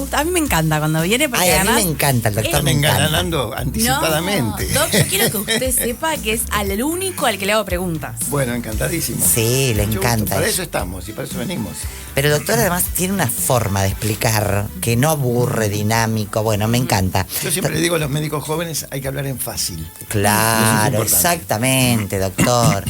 gusta, a mí me encanta cuando viene porque Ay, a mí además me encanta, el doctor me Están encanta. engalanando anticipadamente. No, Doc, yo quiero que usted sepa que es al único al que le hago preguntas. Bueno, encantadísimo. Sí, le Mucho encanta. gusto. Para eso estamos y para eso venimos. Pero el doctor además tiene una forma de explicar que no aburre, dinámico. Bueno, me encanta. Yo siempre le digo a los médicos jóvenes, hay que hablar en fácil. Claro, Eso es importante. exactamente, doctor.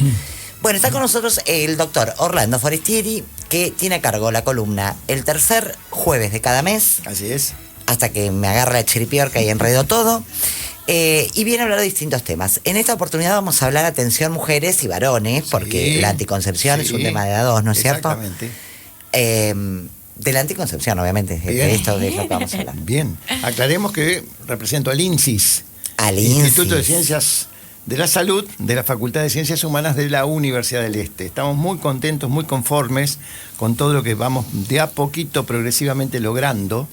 Bueno, está con nosotros el doctor Orlando Forestieri, que tiene a cargo la columna el tercer jueves de cada mes, Así es. hasta que me agarra la chiripiorca y enredo todo. Y viene a hablar de distintos temas. En esta oportunidad vamos a hablar, atención, mujeres y varones, porque Sí, la anticoncepción es un sí, tema de a dos, ¿no es cierto? Exactamente. De la anticoncepción, obviamente, Bien. de esto de lo que vamos a hablar. Bien. Aclaremos que represento al INSIS, Al Instituto de INSIS. Ciencias de la Salud de la Facultad de Ciencias Humanas de la Universidad del Este. Estamos muy contentos, muy conformes con todo lo que vamos de a poquito progresivamente logrando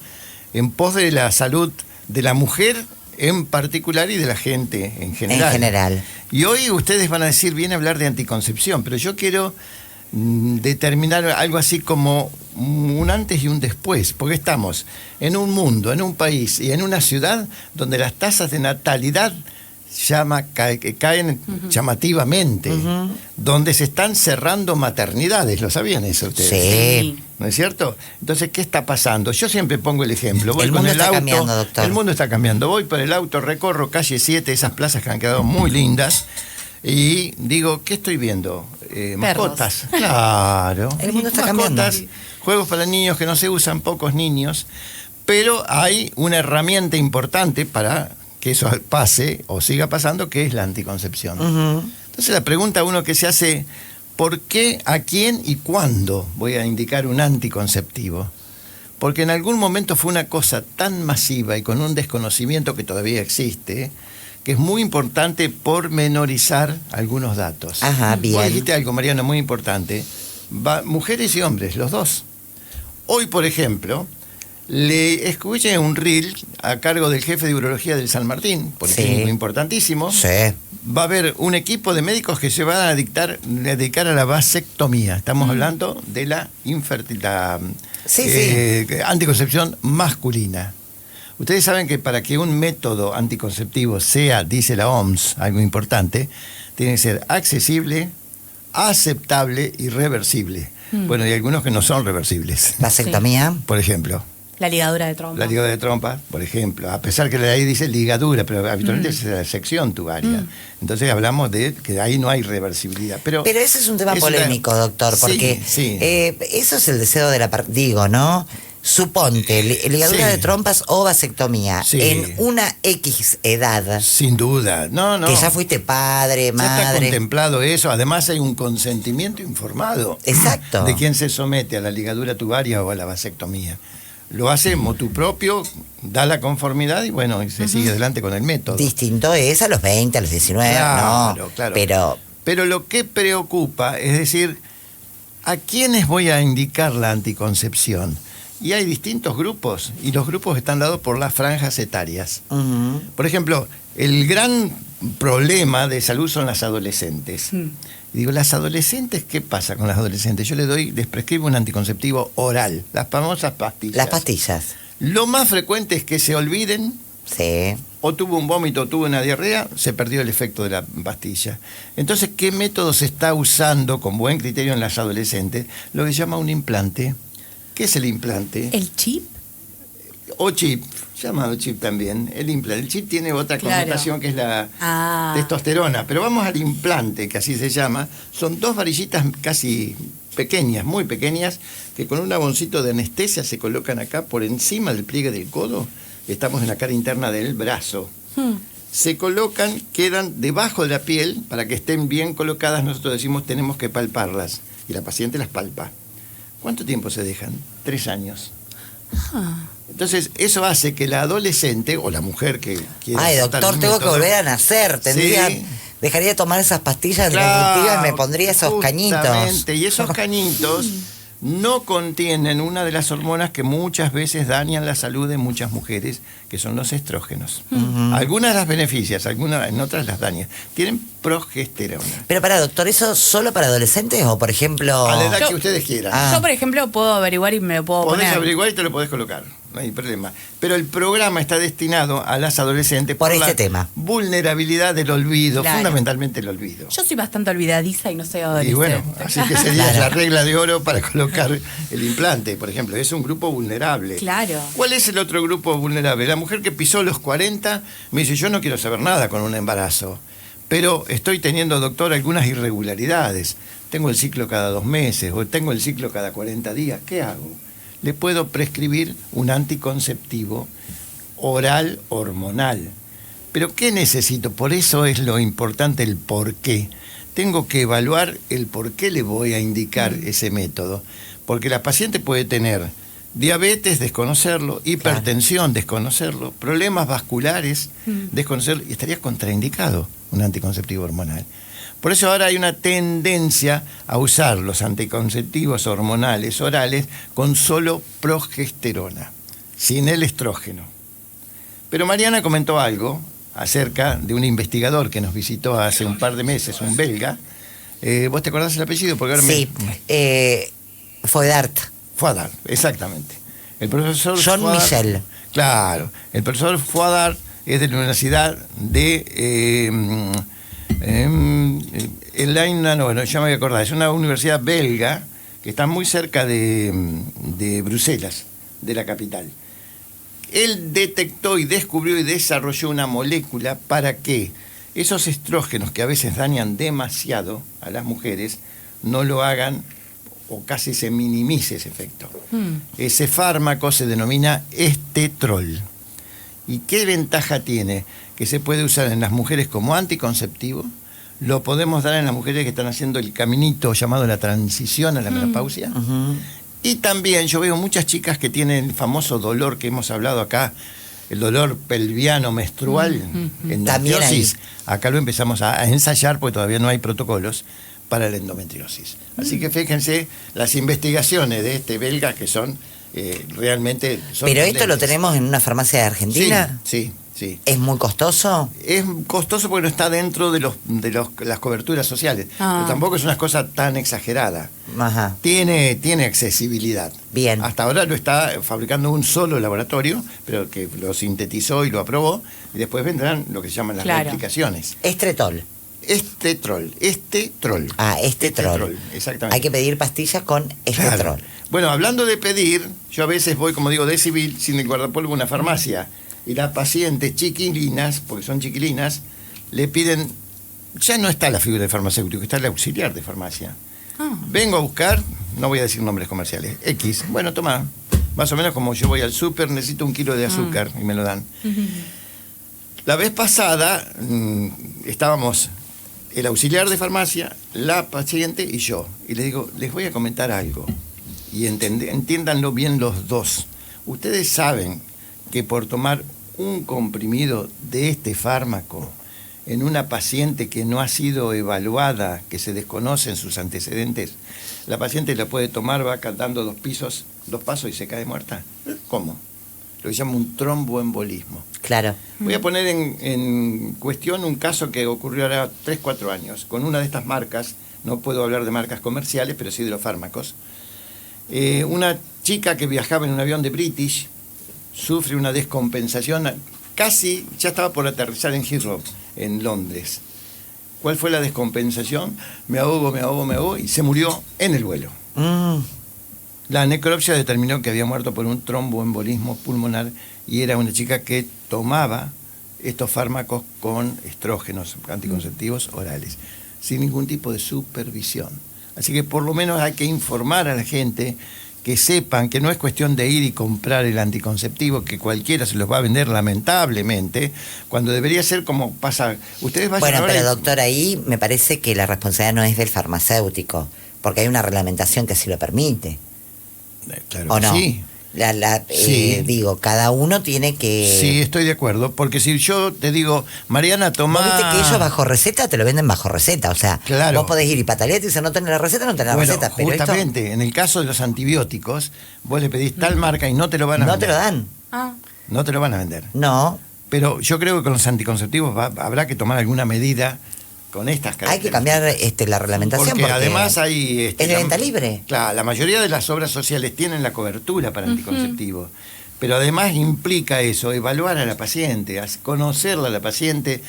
en pos de la salud de la mujer en particular y de la gente en general. En general. Y hoy ustedes van a decir, viene a hablar de anticoncepción, pero yo quiero determinar algo así como un antes y un después, porque estamos en un mundo, en un país y en una ciudad donde las tasas de natalidad caen llamativamente, donde se están cerrando maternidades, ¿lo sabían eso ustedes? Sí. ¿No es cierto? Entonces, ¿qué está pasando? Yo siempre pongo el ejemplo. Voy El con mundo el está auto. cambiando, doctor. El mundo está cambiando. Voy por el auto, recorro calle 7, esas plazas que han quedado muy lindas, y digo, ¿qué estoy viendo? Mascotas. Claro. El mundo está Mascotas, cambiando. juegos para niños que no se usan, pocos niños, pero hay una herramienta importante para que eso pase o siga pasando, que es la anticoncepción. Entonces la pregunta uno que se hace, ¿por qué, a quién y cuándo voy a indicar un anticonceptivo? Porque en algún momento fue una cosa tan masiva y con un desconocimiento que todavía existe, que es muy importante pormenorizar algunos datos. Ajá, bien. Vos dijiste algo, Mariano, muy importante. Mujeres y hombres, los dos. Hoy, por ejemplo, le escuché un reel a cargo del jefe de urología del San Martín, politécnico importantísimo. Sí. Va a haber un equipo de médicos que se van a dedicar a la vasectomía. Estamos hablando de la infertilidad, anticoncepción masculina. Ustedes saben que para que un método anticonceptivo sea, dice la OMS, algo importante, tiene que ser accesible, aceptable y reversible. Bueno, y algunos que no son reversibles. Vasectomía. Por ejemplo, La ligadura de trompa. la ligadura de trompa, por ejemplo, a pesar que la ley dice ligadura, pero habitualmente es la sección tubaria. Entonces hablamos de que ahí no hay reversibilidad. Pero ese es un tema es polémico, doctor, Sí, porque sí. eso es el deseo de digo, ¿no? Suponte, ligadura Sí. de trompas o vasectomía Sí. en una X edad, Sin duda, no. que ya fuiste padre, Ya está madre. contemplado eso, además hay un consentimiento informado. Exacto. De quien se somete a la ligadura tubaria o a la vasectomía. Lo hace motu propio, da la conformidad y bueno, y se sigue adelante con el método. Distinto es a los 20, a los 19, Claro, no. claro. Pero lo que preocupa es decir, ¿a quiénes voy a indicar la anticoncepción? Y hay distintos grupos, y los grupos están dados por las franjas etarias. Por ejemplo, el gran problema de salud son las adolescentes. Digo, ¿las adolescentes qué pasa con las adolescentes? Yo les prescribo un anticonceptivo oral, las famosas pastillas. Las pastillas. Lo más frecuente es que se olviden, Sí. o tuvo un vómito o tuvo una diarrea, se perdió el efecto de la pastilla. Entonces, ¿qué método se está usando con buen criterio en las adolescentes? Lo que se llama un implante. ¿Qué es el implante? ¿El chip? O chip, llamado chip también. El implante. El chip tiene otra Claro. connotación que es la Ah. testosterona. Pero vamos al implante, que así se llama. Son dos varillitas casi pequeñas, muy pequeñas, que con un aboncito de anestesia se colocan acá por encima del pliegue del codo. Estamos en la cara interna del brazo. Se colocan, quedan debajo de la piel para que estén bien colocadas. Nosotros decimos tenemos que palparlas y la paciente las palpa. ¿Cuánto tiempo se dejan? 3 años. Entonces, eso hace que la adolescente o la mujer que quiera... Ay, tratar doctor, el tengo que método- volver a nacer. Tendría, Sí. dejaría de tomar esas pastillas Claro, anticonceptivas y me pondría esos cañitos. justamente, y esos cañitos no contienen una de las hormonas que muchas veces dañan la salud de muchas mujeres, que son los estrógenos. Algunas las beneficias, algunas en otras las dañan. Tienen progesterona. Pero para, doctor, ¿eso solo para adolescentes o, por ejemplo... A la edad Yo- que ustedes quieran. Ah. Yo, por ejemplo, puedo averiguar y me lo puedo Podés poner. averiguar y te lo podés colocar. no hay problema. Pero el programa está destinado a las adolescentes Por este la tema. vulnerabilidad del olvido, Claro. fundamentalmente el olvido. Yo soy bastante olvidadiza y no soy adolescente. Y bueno, así que sería Claro. la regla de oro para colocar el implante, por ejemplo. Es un grupo vulnerable. Claro. ¿Cuál es el otro grupo vulnerable? La mujer que pisó los 40 me dice, yo no quiero saber nada con un embarazo, pero estoy teniendo, doctor, algunas irregularidades. Tengo el ciclo cada 2 meses o tengo el ciclo cada 40 días. ¿Qué hago? Le puedo prescribir un anticonceptivo oral hormonal. ¿Pero qué necesito? Por eso es lo importante el por qué. Tengo que evaluar el por qué le voy a indicar ese método. Porque la paciente puede tener diabetes, desconocerlo, hipertensión, desconocerlo, problemas vasculares, desconocerlo, y estaría contraindicado un anticonceptivo hormonal. Por eso ahora hay una tendencia a usar los anticonceptivos hormonales orales con solo progesterona, sin el estrógeno. Pero Mariana comentó algo acerca de un investigador que nos visitó hace un par de meses, un belga. ¿Vos te acordás el apellido? Porque ahora Sí, Foedart. Fouadard, exactamente. El profesor Jean Fouadard, Michel. Claro, el profesor Fouadard es de la Universidad de bueno, ya me voy a acordar, es una universidad belga que está muy cerca de Bruselas, de la capital. Él detectó y descubrió y desarrolló una molécula para que esos estrógenos que a veces dañan demasiado a las mujeres no lo hagan o casi se minimice ese efecto. Ese fármaco se denomina estetrol. ¿Y qué ventaja tiene? Que se puede usar en las mujeres como anticonceptivo, lo podemos dar en las mujeres que están haciendo el caminito llamado la transición a la menopausia. Y también yo veo muchas chicas que tienen el famoso dolor que hemos hablado acá, el dolor pelviano menstrual, endometriosis. Acá lo empezamos a ensayar porque todavía no hay protocolos para la endometriosis. Así que fíjense las investigaciones de este belga que son realmente... Pero esto lo tenemos en una farmacia de Argentina. Sí. ¿Es muy costoso? Es costoso porque no está dentro de las coberturas sociales. Pero tampoco es una cosa tan exagerada. Ajá. Tiene accesibilidad. Bien. Hasta ahora lo está fabricando un solo laboratorio, pero que lo sintetizó y lo aprobó. Y después vendrán lo que se llaman las replicaciones. Estretol. Estetrol. Ah, estetrol. Exactamente. Hay que pedir pastillas con estetrol. Claro. Bueno, hablando de pedir, yo a veces voy, como digo, de civil, sin el guardapolvo, a una farmacia. Y las pacientes chiquilinas, porque son chiquilinas, le piden, ya no está la figura del farmacéutico, está el auxiliar de farmacia. Vengo a buscar, no voy a decir nombres comerciales, X, bueno, toma, más o menos como yo voy al súper, necesito 1 kilo de azúcar y me lo dan. La vez pasada estábamos el auxiliar de farmacia, la paciente y yo, y le digo, les voy a comentar algo, y entiéndanlo bien los dos. Ustedes saben que por tomar un comprimido de este fármaco en una paciente que no ha sido evaluada, que se desconocen sus antecedentes, la paciente la puede tomar, va cantando 2 pasos y se cae muerta. ¿Cómo? Lo que llama un tromboembolismo. Claro. Voy a poner en cuestión un caso que ocurrió ahora 3-4 años, con una de estas marcas, no puedo hablar de marcas comerciales, pero sí de los fármacos. Una chica que viajaba en un avión de British, sufre una descompensación, casi ya estaba por aterrizar en Heathrow, en Londres. ¿Cuál fue la descompensación? Me ahogo, y se murió en el vuelo. La necropsia determinó que había muerto por un tromboembolismo pulmonar y era una chica que tomaba estos fármacos con estrógenos anticonceptivos orales, sin ningún tipo de supervisión. Así que por lo menos hay que informar a la gente, que sepan que no es cuestión de ir y comprar el anticonceptivo, que cualquiera se los va a vender lamentablemente, cuando debería ser como pasa. Ustedes vayan Bueno, ahora pero y- doctor, ahí me parece que la responsabilidad no es del farmacéutico, porque hay una reglamentación que sí lo permite. Claro ¿O que no? sí. Sí. Digo, cada uno tiene que... Sí, estoy de acuerdo, porque si yo te digo, Mariana, toma... Vos viste que ellos bajo receta te lo venden bajo receta, o sea, Claro. vos podés ir y patalear y te dicen no tenés la receta, no tenés la Bueno, receta, pero esto justamente, en el caso de los antibióticos, vos le pedís tal marca y no te lo van a no te vender. lo dan. No te lo van a vender. No, Pero yo creo que con los anticonceptivos habrá que tomar alguna medida con estas hay que características. cambiar la reglamentación Porque además hay... es de venta libre. Claro, la mayoría de las obras sociales tienen la cobertura para anticonceptivos. Pero además implica eso, evaluar a la paciente, conocerla a la paciente.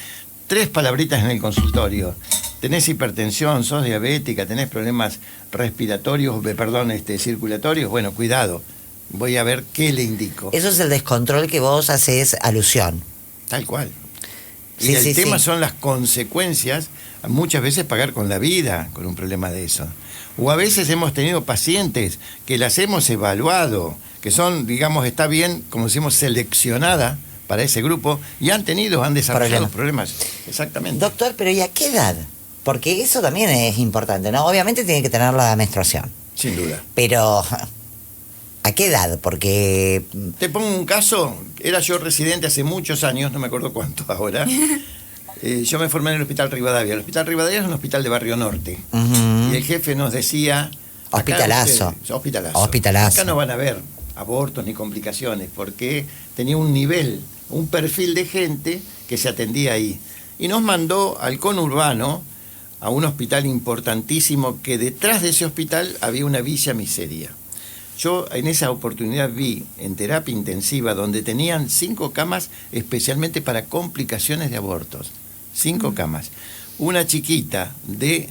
3 palabritas en el consultorio. Tenés hipertensión, sos diabética, tenés problemas respiratorios, circulatorios, bueno, cuidado. Voy a ver qué le indico. Eso es el descontrol que vos haces alusión. Tal cual. Sí, Y el tema sí. son las consecuencias, muchas veces pagar con la vida con un problema de eso. O a veces hemos tenido pacientes que las hemos evaluado, que son, digamos, está bien, como decimos, seleccionada para ese grupo, y han desarrollado problemas. Exactamente. Doctor, pero ¿y a qué edad? Porque eso también es importante, ¿no? Obviamente tiene que tener la menstruación. Sin duda. Pero, ¿a qué edad? Porque... Te pongo un caso, era yo residente hace muchos años, no me acuerdo cuánto ahora. Yo me formé en el Hospital Rivadavia. El Hospital Rivadavia es un hospital de Barrio Norte. Uh-huh. Y el jefe nos decía... Hospitalazo. Hospitalazo. Acá no van a haber abortos ni complicaciones, porque tenía un nivel, un perfil de gente que se atendía ahí. Y nos mandó al conurbano, a un hospital importantísimo, que detrás de ese hospital había una Villa Miseria. Yo en esa oportunidad vi en terapia intensiva, donde tenían 5 camas especialmente para complicaciones de abortos. 5 camas. Una chiquita de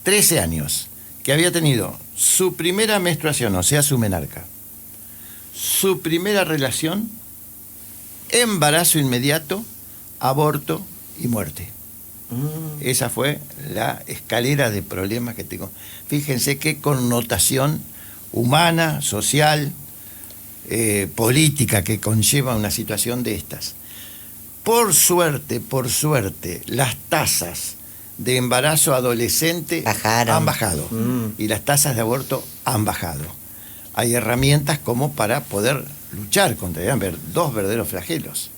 13 años que había tenido su primera menstruación, o sea, su menarca, su primera relación, embarazo inmediato, aborto y muerte. Esa fue la escalera de problemas que tengo. Fíjense qué connotación humana, social, política que conlleva una situación de estas. Por suerte, las tasas de embarazo adolescente han bajado y las tasas de aborto han bajado. Hay herramientas como para poder luchar contra dos verdaderos flagelos.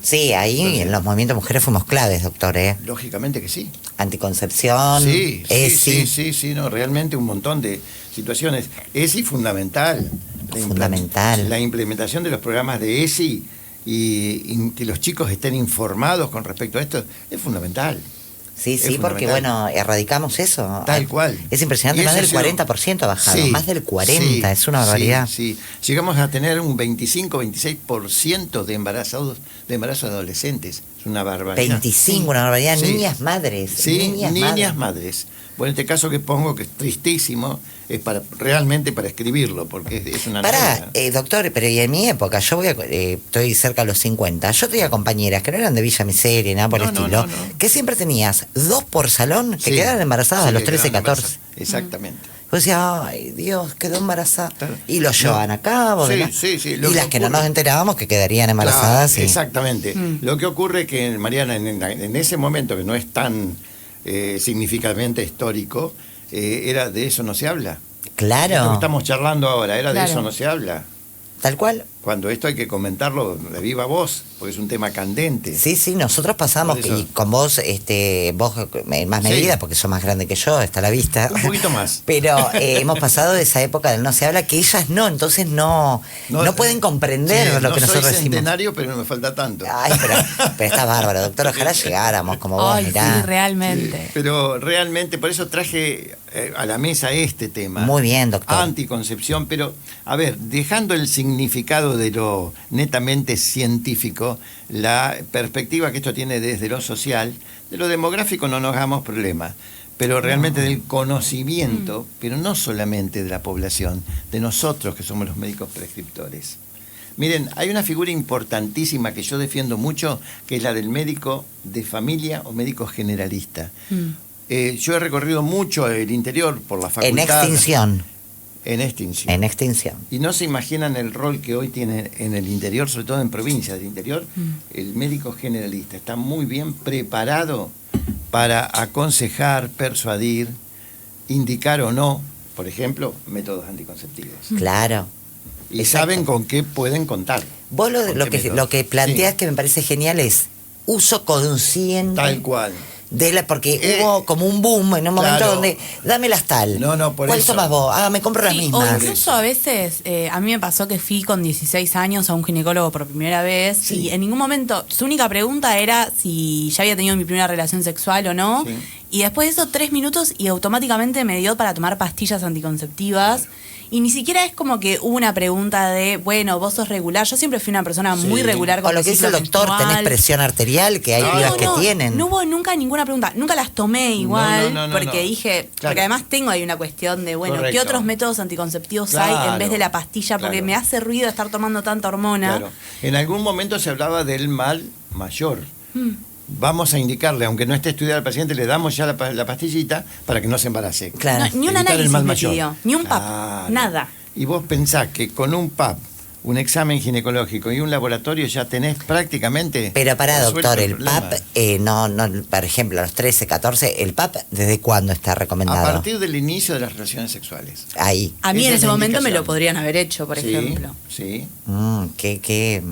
Sí, ahí entonces, en los movimientos de mujeres fuimos claves, doctor, ¿eh? Lógicamente que sí. Anticoncepción, ESI. Sí, no, realmente un montón de situaciones. ESI fundamental. La implementación de los programas de ESI y que los chicos estén informados con respecto a esto es fundamental. Sí, porque bueno, erradicamos eso. Tal cual. Es impresionante, más del 40% ha bajado, más del 40%, es una barbaridad. Sí. Llegamos a tener un 25-26% de embarazo de adolescentes. Es una barbaridad. 25, una barbaridad. Niñas madres. Sí, niñas madres. Bueno, este caso que pongo, que es tristísimo, es realmente para escribirlo, porque es una novela. Doctor, pero y en mi época, yo estoy cerca de los 50, yo tenía compañeras que no eran de Villa Miseria, nada por el estilo, que siempre tenías 2 por salón que quedaban embarazadas a los 13, 14. Exactamente. Pues decía, ay, Dios, quedó embarazada. Claro. Y lo llevan a cabo. Sí. Y las que no nos enterábamos que quedarían embarazadas. Claro, exactamente. Lo que ocurre es que, Mariana, en ese momento, que no es tan significativamente histórico, era de eso no se habla. Claro. Esto que estamos charlando ahora, de eso no se habla. Tal cual. Cuando esto hay que comentarlo de viva voz, porque es un tema candente. Sí, nosotros pasamos, y con vos, vos en más medida, porque sos más grande que yo, está a la vista. Un poquito más. Pero hemos pasado de esa época del no se habla, que ellas no, entonces no pueden comprender lo que nosotros decimos. No soy centenario, pero no me falta tanto. Ay, pero está bárbaro, doctor, ojalá llegáramos como vos, mirá. Sí, realmente. Sí, pero realmente, por eso traje a la mesa este tema. Muy bien, doctor. Anticoncepción, pero, a ver, dejando el significado de lo netamente científico, la perspectiva que esto tiene desde lo social, de lo demográfico no nos hagamos problemas, pero realmente del conocimiento, pero no solamente de la población, de nosotros que somos los médicos prescriptores. Miren, hay una figura importantísima que yo defiendo mucho, que es la del médico de familia o médico generalista. Yo he recorrido mucho el interior por la facultad. En extinción. Y no se imaginan el rol que hoy tiene en el interior, sobre todo en provincias del interior, el médico generalista. Está muy bien preparado para aconsejar, persuadir, indicar o no, por ejemplo, métodos anticonceptivos. Claro. Y saben con qué pueden contar. Vos lo que planteás que me parece genial es uso consciente. Tal cual. Porque hubo como un boom en un momento donde dámelas tal. Por ¿Cuál eso. tomas vos? Me compro las mismas. O incluso a veces, a mí me pasó que fui con 16 años a un ginecólogo por primera vez y en ningún momento, su única pregunta era si ya había tenido mi primera relación sexual o no. Y después de eso, 3 minutos y automáticamente me dio para tomar pastillas anticonceptivas. Y ni siquiera es como que hubo una pregunta de, bueno, vos sos regular. Yo siempre fui una persona muy regular con O lo que dice el doctor, tenés presión arterial, que hay pibas que tienen. No hubo nunca ninguna pregunta. Nunca las tomé igual, porque dije, Claro. porque además tengo ahí una cuestión de, bueno, Correcto. ¿qué otros métodos anticonceptivos Claro, hay en vez de la pastilla? Porque claro. me hace ruido estar tomando tanta hormona. Claro. En algún momento se hablaba del mal mayor. Vamos a indicarle, aunque no esté estudiado al paciente, le damos ya la pastillita para que no se embarace. Claro. No, ni un Evitar el análisis mal me mayor. pidió, ni un PAP, Claro. nada. Y vos pensás que con un PAP, un examen ginecológico y un laboratorio ya tenés prácticamente... Pero para resuelto doctor, el problema. PAP, no, por ejemplo, a los 13, 14, ¿el PAP desde cuándo está A recomendado? partir del inicio de las relaciones sexuales. Ahí. A mí Esa en es ese la momento me indicación. lo podrían haber hecho, por Sí, ejemplo. Sí. ¿Qué?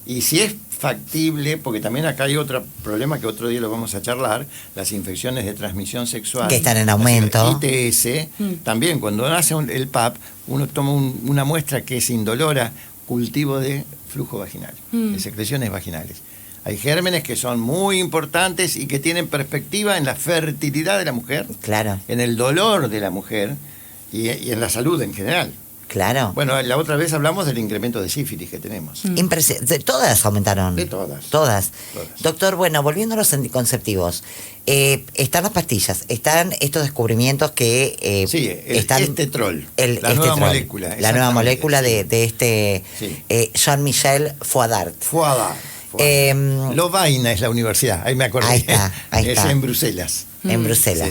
Y si es factible, porque también acá hay otro problema que otro día lo vamos a charlar, las infecciones de transmisión sexual. Que están en aumento. ITS, también cuando nace el PAP, uno toma una muestra que es indolora, cultivo de flujo vaginal, de secreciones vaginales. Hay gérmenes que son muy importantes y que tienen perspectiva en la fertilidad de la mujer, Claro, en el dolor de la mujer y en la salud en general. claro. Bueno, la otra vez hablamos del incremento de sífilis que tenemos. Todas aumentaron. De todas. Todas. Todas. Doctor, bueno, volviendo a los anticonceptivos. Están las pastillas, están estos descubrimientos que Sí, están... estetrol, El la nueva estetrol, molécula. La nueva exactamente, molécula sí. de este Sí. Jean-Michel Fouadard. Fuada. Lovaina es la universidad, ahí me acordé. Ahí está, ahí es está. en Bruselas. En Bruselas.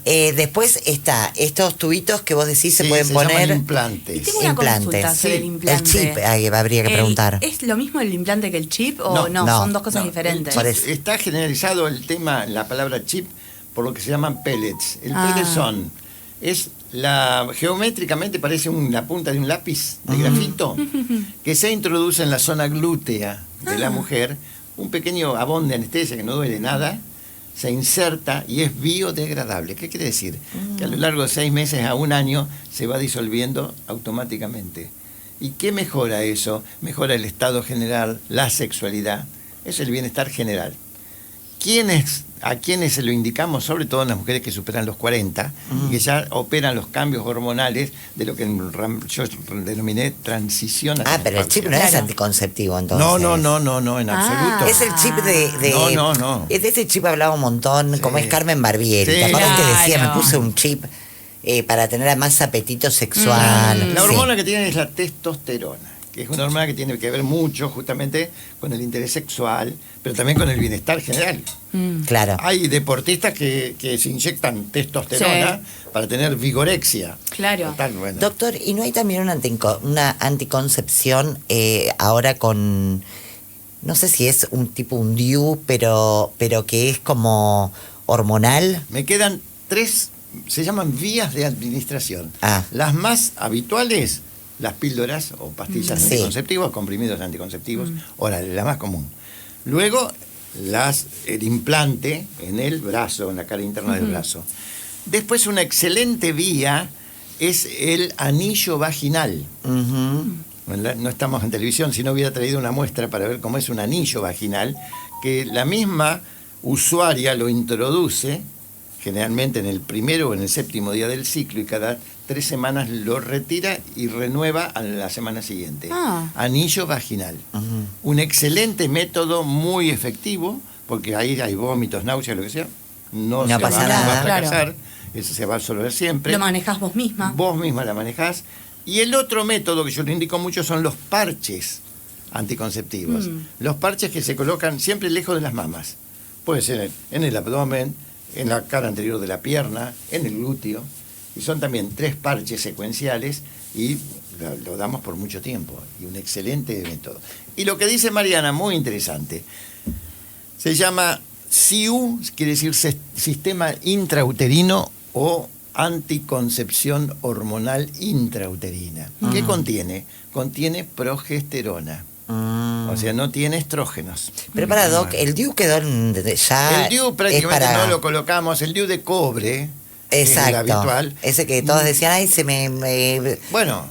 Sí. Después está estos tubitos que vos decís se Sí, pueden se llaman poner. implantes. Y tengo una consulta sobre el El implante. chip, habría que preguntar. ¿Es lo mismo el implante que el chip o No, no? no, Son dos cosas No, diferentes. Por eso. Está generalizado el tema, la palabra chip, por lo que se llaman pellets. El pellet geométricamente parece la punta de un lápiz de grafito que se introduce en la zona glútea de la mujer, un pequeño abón de anestesia que no duele nada, se inserta y es biodegradable. ¿Qué quiere decir? Que a lo largo de 6 meses a un año se va disolviendo automáticamente. ¿Y qué mejora eso? Mejora el estado general, la sexualidad, es el bienestar general. ¿A quiénes se lo indicamos? Sobre todo en las mujeres que superan los 40 y que ya operan los cambios hormonales de lo que yo denominé transición a Pero el chip no es Claro. anticonceptivo, entonces. No, en absoluto. Es el chip de No. Es de ese chip hablaba un montón, como es Carmen Barbieri. Sí. ¿Te acuerdas que decía, me Claro. puse un chip para tener más apetito sexual? La Sí. hormona que tiene es la testosterona, que es una hormona que tiene que ver mucho justamente con el interés sexual, pero también con el bienestar general. Claro. Hay deportistas que se inyectan testosterona para tener vigorexia. Claro. Total, bueno. Doctor, ¿y no hay también una anticoncepción ahora con, no sé si es un tipo un DIU, pero que es como hormonal? Me quedan 3, se llaman vías de administración. Ah. Las más habituales, las píldoras o pastillas Sí. anticonceptivas, comprimidos anticonceptivos, orales, la más común. Luego, el implante en el brazo, en la cara interna del brazo. Después, una excelente vía es el anillo vaginal. No estamos en televisión, si no hubiera traído una muestra para ver cómo es un anillo vaginal, que la misma usuaria lo introduce, generalmente en el primero o en el 7º día del ciclo, y cada 3 semanas lo retira y renueva a la semana siguiente. Anillo vaginal. Un excelente método, muy efectivo, porque ahí hay vómitos, náuseas, lo que sea. No se pasa va, nada. no va a Claro. fracasar, eso se va a resolver siempre. Lo manejás vos misma. Vos misma la manejás. Y el otro método que yo le indico mucho son los parches anticonceptivos. Los parches que se colocan siempre lejos de las mamas. Puede ser en el abdomen, en la cara anterior de la pierna, en el glúteo. Y son también 3 parches secuenciales y lo damos por mucho tiempo. Y un excelente método. Y lo que dice Mariana, muy interesante, se llama SIU, quiere decir sistema intrauterino o anticoncepción hormonal intrauterina. ¿Qué contiene? Contiene progesterona. O sea, no tiene estrógenos. Pero para Doc, el DIU quedó ya. El DIU es prácticamente para... no lo colocamos, el DIU de cobre, Exacto. el habitual. Ese que todos decían, ay, Bueno,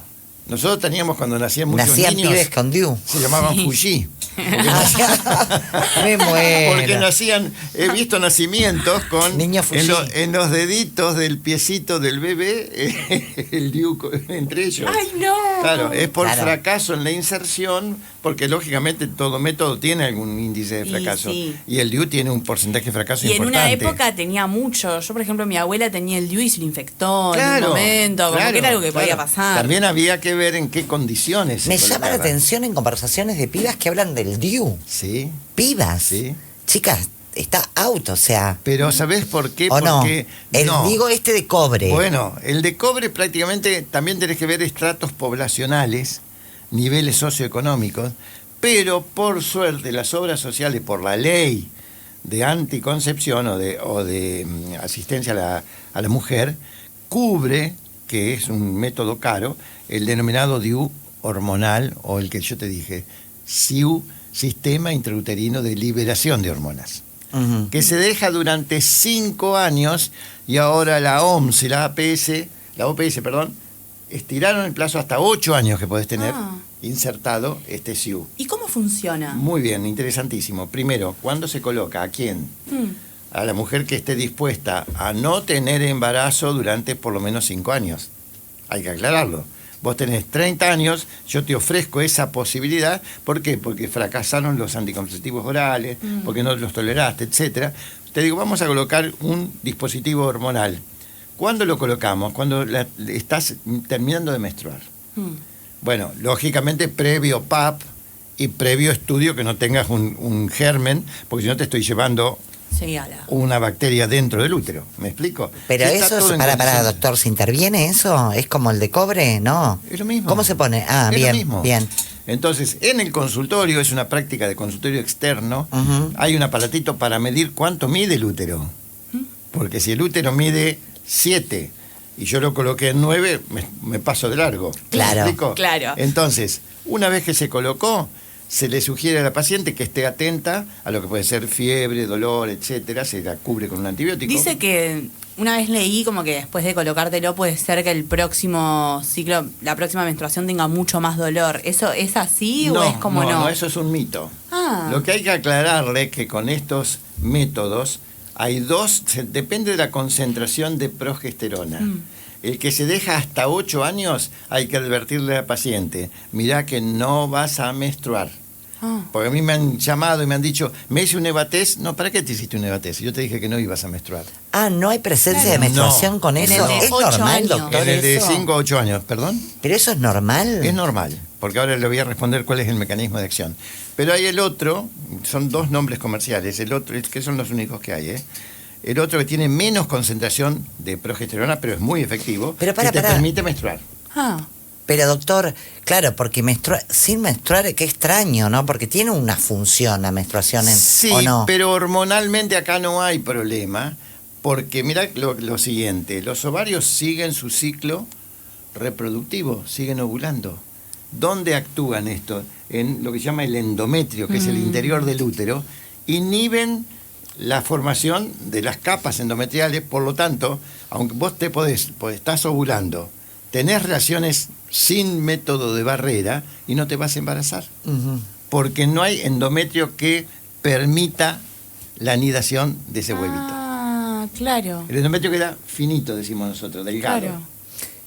nosotros teníamos cuando nacían muchos nacían niños, pibes con DIU. se llamaban Fuji. Me muero. Porque nacían, he visto nacimientos con Niño Fuji. en los deditos del piecito del bebé, el DIU entre ellos. ¡Ay, no! Claro, es por Claro. fracaso en la inserción, porque lógicamente todo método tiene algún índice de Y fracaso. sí. Y el DIU tiene un porcentaje de fracaso Y en una importante. época tenía mucho. Yo, por ejemplo, mi abuela tenía el DIU y se lo infectó en Claro, un momento, como claro, que era algo que claro. podía pasar. También había que ver en qué condiciones se Me llama la colocaba. atención en conversaciones de pibas que hablan del DIU. Sí, Pibas. sí. Chicas, está out, o sea. Pero ¿sabés por qué? ¿O no? Porque El no. digo este de cobre. Bueno, el de cobre prácticamente también tenés que ver estratos poblacionales, niveles socioeconómicos, pero por suerte las obras sociales, por la ley de anticoncepción o de asistencia a la mujer, cubre, que es un método caro, el denominado DIU hormonal o el que yo te dije, SIU, Sistema Intrauterino de Liberación de Hormonas, Ujú. que se deja durante 5 años y ahora la OMS y la OPS, estiraron el plazo hasta 8 años que podés tener Ah. insertado este SIU. ¿Y cómo funciona? Muy bien, interesantísimo. Primero, ¿cuándo se coloca? ¿A quién? Mm. A la mujer que esté dispuesta a no tener embarazo durante por lo menos 5 años. Hay que aclararlo. Vos tenés 30 años, yo te ofrezco esa posibilidad. ¿Por qué? Porque fracasaron los anticonceptivos orales, porque no los toleraste, etcétera. Te digo, vamos a colocar un dispositivo hormonal. ¿Cuándo lo colocamos? Cuando estás terminando de menstruar. Mm. Bueno, lógicamente previo PAP y previo estudio que no tengas un germen, porque si no te estoy llevando Seguíala. una bacteria dentro del útero. ¿Me explico? Pero Está eso todo es en para, condiciones. doctor, ¿se interviene eso? ¿Es como el de cobre? No. Es lo mismo. ¿Cómo se pone? Ah, Es lo bien, mismo. bien. Entonces, en el consultorio, es una práctica de consultorio externo, Ujú. hay un aparatito para medir cuánto mide el útero. Porque si el útero mide 7 y yo lo coloqué en 9, me paso de largo. ¿Me Claro. explico? Claro. Entonces, una vez que se colocó, se le sugiere a la paciente que esté atenta a lo que puede ser fiebre, dolor, etcétera, se la cubre con un antibiótico. Dice que una vez leí como que después de colocártelo puede ser que el próximo ciclo, la próxima menstruación tenga mucho más dolor. ¿Eso es así o es como no? No, eso es un mito. Ah. Lo que hay que aclararle es que con estos métodos hay depende de la concentración de progesterona. El que se deja hasta 8 años, hay que advertirle al paciente, mirá que no vas a menstruar. Ah. Porque a mí me han llamado y me han dicho, me hice un EVA-test. No, ¿para qué te hiciste un EVA-test? Yo te dije que no ibas a menstruar. Ah, ¿no hay presencia de Claro. menstruación No. con En eso? el de ¿Es 8 normal, años. doctor? En el de eso? 5 a 8 años, ¿perdón? ¿Pero eso es normal? Es normal, porque ahora le voy a responder cuál es el mecanismo de acción. Pero hay el otro, son 2 nombres comerciales, el otro, que son los únicos que hay, ¿eh? El otro que tiene menos concentración de progesterona, pero es muy efectivo, Pero que te permite menstruar. Ah. Pero doctor, claro, porque sin menstruar, qué extraño, ¿no? Porque tiene una función la menstruación, Sí, ¿o no? pero hormonalmente acá no hay problema, porque mira lo siguiente, los ovarios siguen su ciclo reproductivo, siguen ovulando. ¿Dónde actúan esto? En lo que se llama el endometrio, que es el interior del útero, inhiben la formación de las capas endometriales, por lo tanto, aunque vos estás ovulando, tenés relaciones sin método de barrera y no te vas a embarazar, Ujú. porque no hay endometrio que permita la anidación de ese huevito. Ah, claro. El endometrio queda finito, decimos nosotros, delgado. Claro.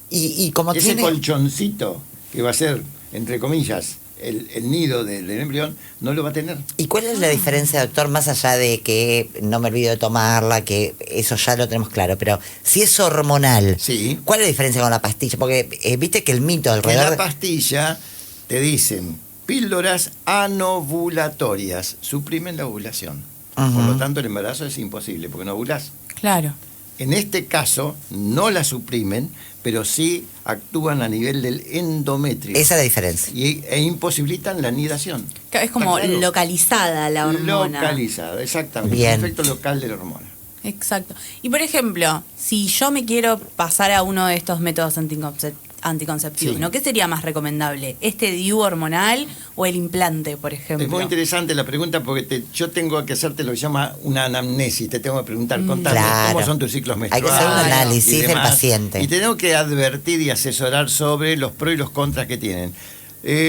Y como Ese tiene... colchoncito que va a ser, entre comillas, el nido del embrión, no lo va a tener. ¿Y cuál es la diferencia, doctor, más allá de que no me olvido de tomarla, que eso ya lo tenemos claro, pero si es hormonal, Sí. ¿cuál es la diferencia con la pastilla? Porque viste que el mito En alrededor... la pastilla te dicen píldoras anovulatorias, suprimen la ovulación. Por Ujú. lo tanto, el embarazo es imposible, porque no ovulás. Claro. En este caso, no la suprimen, pero sí actúan a nivel del endometrio Esa es la diferencia. e imposibilitan la anidación. Es como ¿Está claro? localizada la hormona. Localizada, exactamente. Bien. El efecto local de la hormona. Exacto. Y por ejemplo, si yo me quiero pasar a uno de estos métodos anticonceptivos, Sí. ¿no? ¿Qué sería más recomendable? ¿Este DIU hormonal o el implante, por ejemplo? Es muy interesante la pregunta porque yo tengo que hacerte lo que se llama una anamnesis. Te tengo que preguntar, contame Claro. cómo son tus ciclos Hay que menstruales. hacer un Claro. análisis y del demás. paciente. Y tengo que advertir y asesorar sobre los pros y los contras que tienen.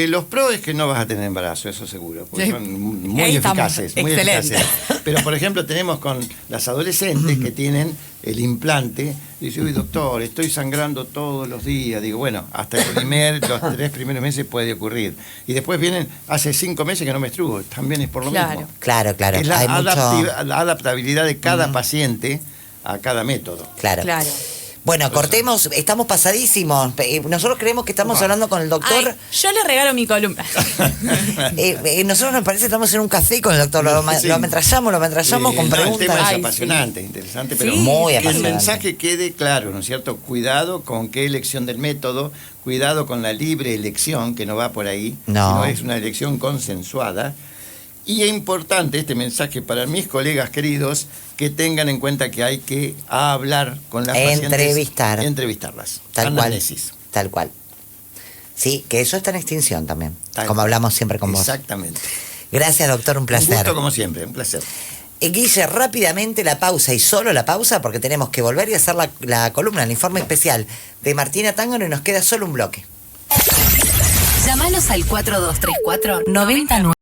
Los pros es que no vas a tener embarazo, eso seguro, porque Sí. son muy Ahí estamos. eficaces, muy Excelente. eficaces. Pero por ejemplo tenemos con las adolescentes que tienen el implante, dice, uy doctor, estoy sangrando todos los días. Digo, bueno, hasta los 3 primeros meses puede ocurrir. Y después vienen, hace 5 meses que no menstruo, también es por lo Claro. mismo. Claro. Es la Hay mucho... la adaptabilidad de cada paciente a cada método. Claro. Claro. Bueno, cortemos, estamos pasadísimos. Nosotros creemos que estamos hablando con el doctor. Ay, yo le regalo mi columna. Nosotros nos parece que estamos en un café con el doctor. Sí. Lo ametrallamos con El preguntas. tema es Ay, apasionante, interesante, pero Sí, Muy que el apasionante. mensaje quede claro, ¿no es cierto? Cuidado con qué elección del método, cuidado con la libre elección, que no va por ahí, No. sino es una elección consensuada. Y es importante este mensaje para mis colegas queridos, que tengan en cuenta que hay que hablar con las pacientes. Entrevistarlas. Tal Anamnesis. cual. Tal cual. Sí, que eso está en extinción también. Tal como cual. hablamos siempre con vos. Exactamente. Gracias, doctor, un Un placer. gusto como siempre, un placer. Guille, rápidamente la pausa y solo la pausa porque tenemos que volver y hacer la columna, el informe especial de Martina Tángano y nos queda solo un bloque. Llámanos al 4234 99.